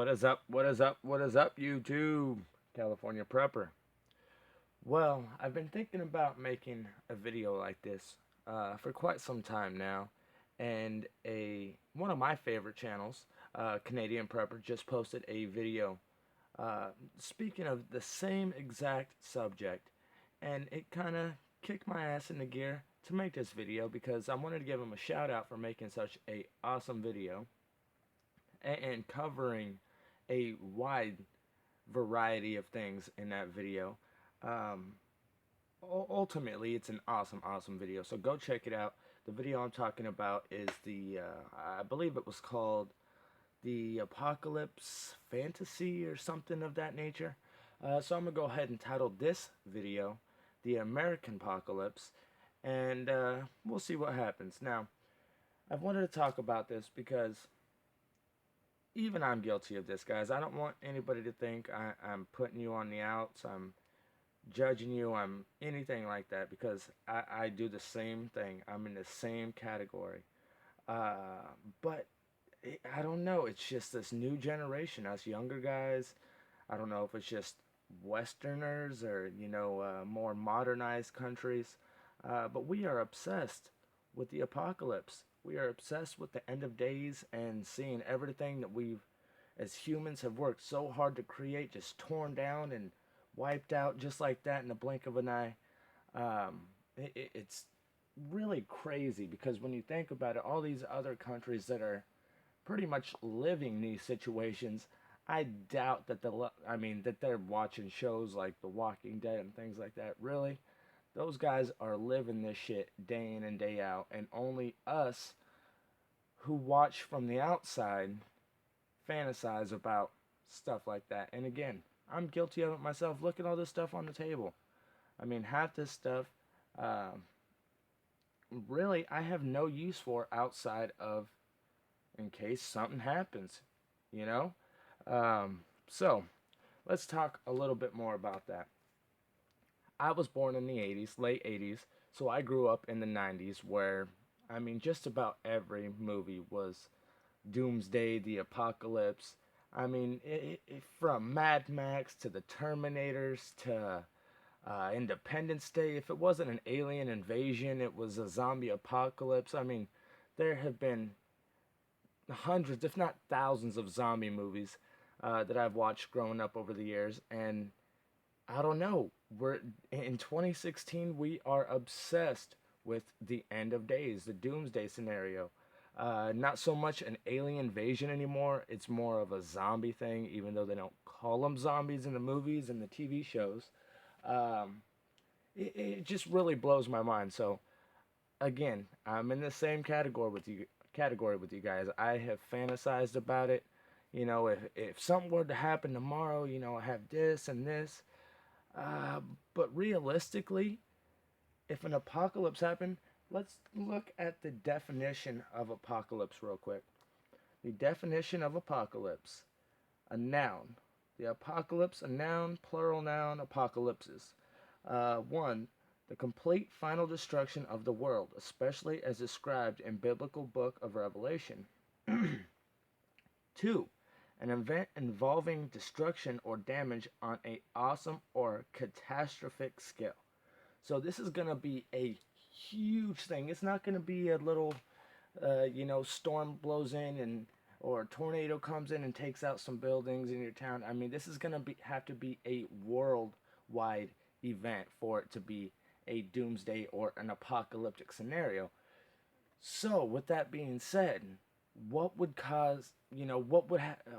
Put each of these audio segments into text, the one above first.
What is up? What is up? What is up, YouTube? California Prepper. Well, I've been thinking about making a video like this for quite some time now, and one of my favorite channels, Canadian Prepper, just posted a video speaking of the same exact subject, and it kind of kicked my ass into gear to make this video because I wanted to give him a shout out for making such a awesome video and covering a wide variety of things in that video. Um, Ultimately, it's an awesome video. So go check it out. The video I'm talking about is I believe it was called the Apocalypse Fantasy or something of that nature. So I'm gonna go ahead and title this video the American Apocalypse, and we'll see what happens. Now, I've wanted to talk about this because even I'm guilty of this, guys. I don't want anybody to think I'm putting you on the outs, I'm judging you, I'm anything like that, because I do the same thing. I'm in the same category. But I don't know. It's just this new generation, us younger guys. I don't know if it's just Westerners or, more modernized countries. But we are obsessed with the apocalypse. We are obsessed with the end of days and seeing everything that we've, as humans, have worked so hard to create, just torn down and wiped out just like that in the blink of an eye. It's really crazy because when you think about it, all these other countries that are pretty much living these situations, I doubt that that they're watching shows like The Walking Dead and things like that. Really, those guys are living this shit day in and day out, and only us who watch from the outside fantasize about stuff like that. And again, I'm guilty of it myself. Look at all this stuff on the table. I mean, half this stuff, really, I have no use for outside of in case something happens, you know? So, let's talk a little bit more about that. I was born in the 80s, late 80s, so I grew up in the 90s where, just about every movie was Doomsday, the Apocalypse. From Mad Max to the Terminators to Independence Day. If it wasn't an alien invasion, it was a zombie apocalypse. There have been hundreds, if not thousands, of zombie movies that I've watched growing up over the years, and I don't know. We're in 2016. We are obsessed with the end of days, the doomsday scenario. Not so much an alien invasion anymore. It's more of a zombie thing, even though they don't call them zombies in the movies and the TV shows. Um, it just really blows my mind. So again, I'm in the same category with you guys. I have fantasized about it. If something were to happen tomorrow, I have this and this. Uh, but realistically, if an apocalypse happened, let's look at the definition of apocalypse real quick. The definition of apocalypse: a noun. The apocalypse, a noun, plural noun, apocalypses. One, the complete final destruction of the world, especially as described in biblical book of Revelation. Two, an event involving destruction or damage on a awesome or catastrophic scale. So this is going to be a huge thing. It's not going to be a little, storm blows in and or a tornado comes in and takes out some buildings in your town. This is going to have to be a worldwide event for it to be a doomsday or an apocalyptic scenario. So, with that being said, what would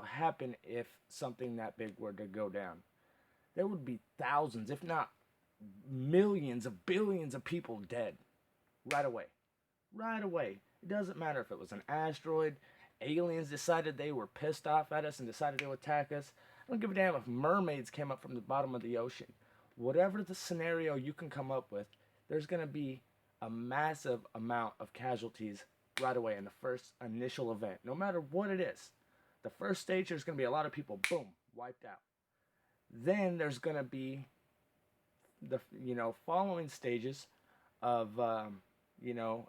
happen if something that big were to go down? There would be thousands, if not millions of billions of people dead right away. Right away. It doesn't matter if it was an asteroid, aliens decided they were pissed off at us and decided to attack us. I don't give a damn if mermaids came up from the bottom of the ocean. Whatever the scenario you can come up with, there's going to be a massive amount of casualties right away in the first initial event, no matter what it is. The first stage, there's going to be a lot of people, boom, wiped out. Then there's going to be the following stages of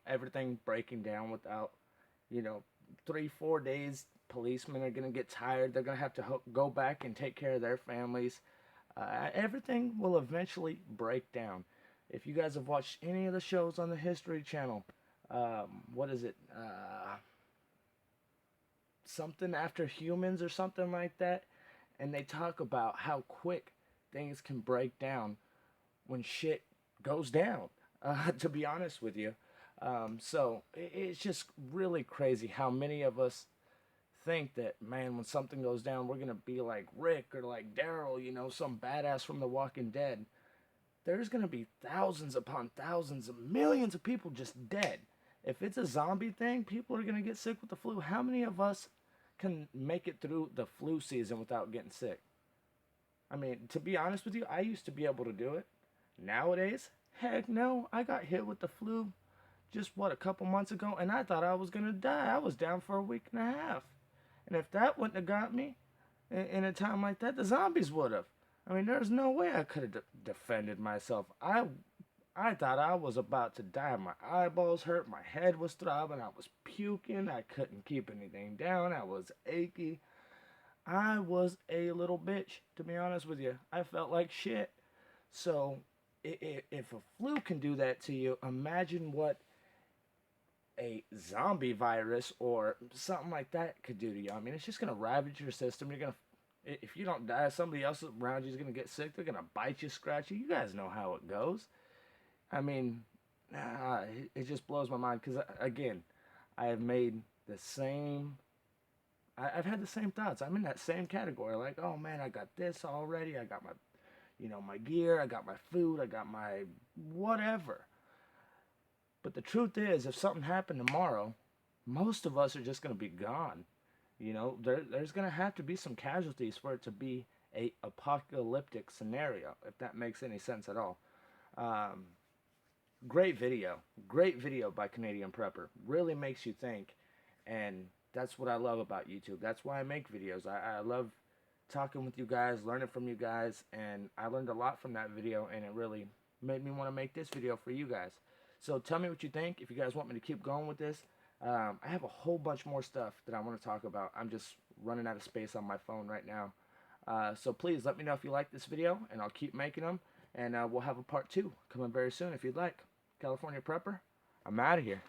everything breaking down without 3-4 days Policemen are going to get tired. They're going to have to go back and take care of their families. Everything will eventually break down. If you guys have watched any of the shows on the History Channel, what is it? Something After Humans or something like that. And they talk about how quick things can break down when shit goes down, to be honest with you. So it's just really crazy how many of us think that, man, when something goes down, we're going to be like Rick or like Daryl, you know, some badass from The Walking Dead. There's going to be thousands upon thousands of millions of people just dead. If it's a zombie thing, people are going to get sick with the flu. How many of us can make it through the flu season without getting sick? I mean, to be honest with you, I used to be able to do it. Nowadays, heck no. I got hit with the flu just a couple months ago, and I thought I was gonna die. I was down for a week and a half. And if that wouldn't have got me in a time like that, the zombies would have. I mean, there's no way I could have defended myself. I thought I was about to die. My eyeballs hurt, my head was throbbing, I was puking, I couldn't keep anything down, I was achy. I was a little bitch, to be honest with you. I felt like shit. So, if a flu can do that to you, imagine what a zombie virus or something like that could do to you. I mean, it's just gonna ravage your system. You're gonna, if you don't die, somebody else around you is gonna get sick. They're gonna bite you, scratch you. You guys know how it goes. I mean, it just blows my mind because again, I have made the same. I've had the same thoughts. I'm in that same category. Like, oh man, I got this already. I got my, my gear. I got my food. I got my whatever. But the truth is, if something happened tomorrow, most of us are just going to be gone. There's going to have to be some casualties for it to be a apocalyptic scenario, if that makes any sense at all. Um, Great video by Canadian Prepper. Really makes you think, and that's what I love about YouTube. That's why I make videos. I love talking with you guys, learning from you guys, and I learned a lot from that video, and it really made me want to make this video for you guys. So tell me what you think. If you guys want me to keep going with this, I have a whole bunch more stuff that I want to talk about. I'm just running out of space on my phone right now. So please let me know if you like this video, and I'll keep making them. And we'll have a part 2 coming very soon if you'd like. California Prepper, I'm out of here.